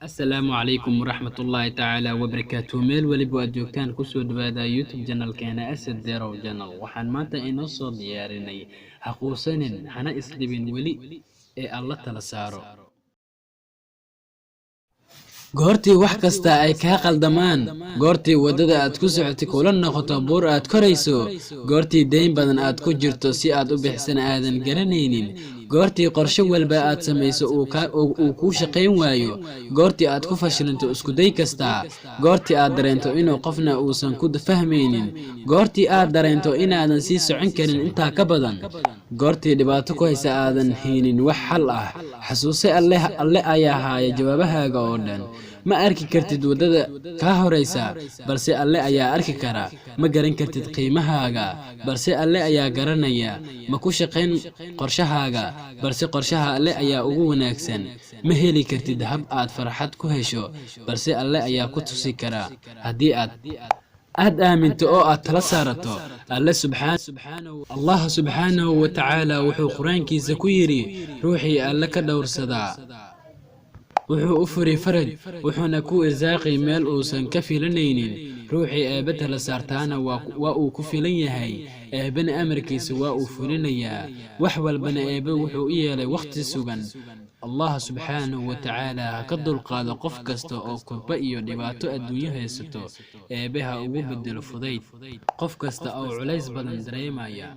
السلام عليكم ورحمة الله تعالى وبركاته ميل ولب أدوكتان كسو دبادا يوتيوب جانل كان أسد ديرو جانل وحان مانتا إنوصو دياريني حقوسنين حنا إسلبين ولي إيه الله تلسارو goortii wax kasta ay ka qaldamaan goortii wadada aad ku socotay kula noqoto buur aad korayso goortii deyn badan aad ku jirto si aad u bixsan aadan garanaynin goortii qorshe walba aad samayso uu ku shaqeyn waayo goortii aad ku fashilanto isku day kasta goortii aad dareento inuu qofna uusan ku fahmaynin goortii aad dareento inaadan sii socon karin inta ka badan goortii dhibaato ku haysa aadan haynin wax xal ah xasuusi alle ayaa haaya jawaabahaaga oo dhan ma arki kartid wadada ka horeysa balse alle ayaa arki kara ma garan kartid qiimahaaga balse alle ayaa garanaya ma ku shaqeyn qorshahaaga balse qorshaha alle ayaa ugu wanaagsan ma heli kartid hab aad farxad ku hesho balse alle ayaa ku tusi kara hadii aad aaminto oo aad tala saarato Allah subhanahu wa ta'ala wuxuu quraankiisa ku yiri ruuxii alle ka dhowrsada wuxuu u furi faraj wuxuuna ku irsaaqay meel uusan ka filanaynin ruuxii eebada la saartaana waa uu ku filan yahay eebana amarkiisa waa uu fulinayaa wax walbana eebe wuxuu u yeelay waqti sugan Allah subhanahu wa ta'ala ka dulqaado qof kasta oo kurba iyo dhibaato adduunyo haysto eebaha ugu bedelo fudayd qof kasta oo culays badan dareemaya